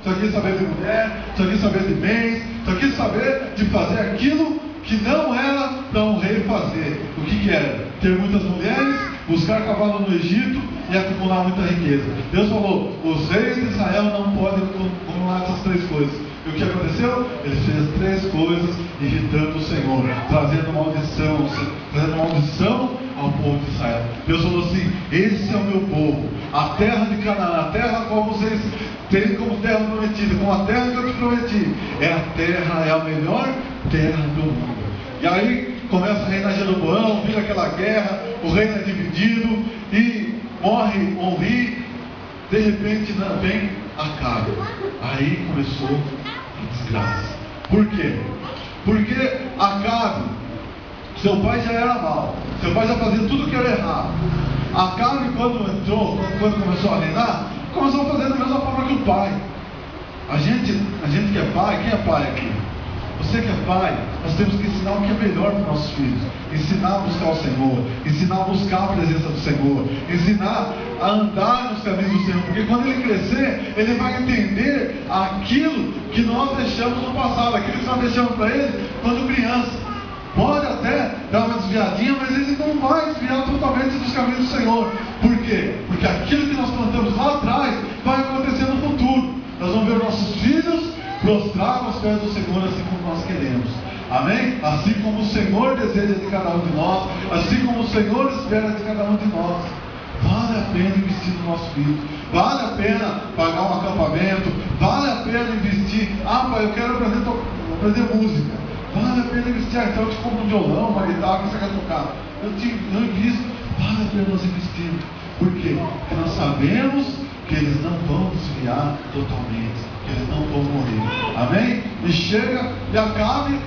só quis saber de mulher, só quis saber de bens, só quis saber de fazer aquilo que não era para um rei fazer. O que era? Ter muitas mulheres, buscar cavalo no Egito e acumular muita riqueza. Deus falou, os reis de Israel não podem acumular essas três coisas. E o que aconteceu? Ele fez três coisas irritando o Senhor, trazendo maldição ao povo de Israel. Deus falou assim, esse é o meu povo, a terra de Canaã, a terra qual vocês têm como terra prometida, como a terra que eu te prometi, é a melhor terra do mundo. E aí começa a reinar Jeroboão, vira aquela guerra, o reino é dividido e morre Omri. De repente vem Acabe. Aí começou a desgraça. Por quê? Porque Acabe, seu pai já era mau, seu pai já fazia tudo que era errado. Acabe, quando começou a reinar, começou a fazer da mesma forma que o pai. A gente que é pai, quem é pai aqui? Você que é pai, nós temos que ensinar o que é melhor para os nossos filhos. Ensinar a buscar o Senhor, ensinar a buscar a presença do Senhor, ensinar a andar nos caminhos do Senhor, porque quando ele crescer, ele vai entender aquilo que nós deixamos no passado, aquilo que nós deixamos para ele quando criança. Pode até dar uma desviadinha, mas ele não vai desviar totalmente dos caminhos do Senhor. Por quê? Porque aquilo que nós plantamos lá atrás vai acontecer no futuro. Nós vamos ver nossos filhos prostrar aos pés do Senhor, assim como nós queremos. Amém? Assim como o Senhor deseja de cada um de nós, assim como o Senhor espera de cada um de nós. Vale a pena investir no nosso filho, vale a pena pagar um acampamento, vale a pena investir. Pai, eu quero aprender música. Vale a pena investir. Então eu te compro um violão, uma guitarra que você quer tocar. Eu invisto. Vale a pena nós investirmos. Por quê? Porque nós sabemos que eles não vão desviar totalmente, que eles não vão morrer. Amém? E chega e Acabe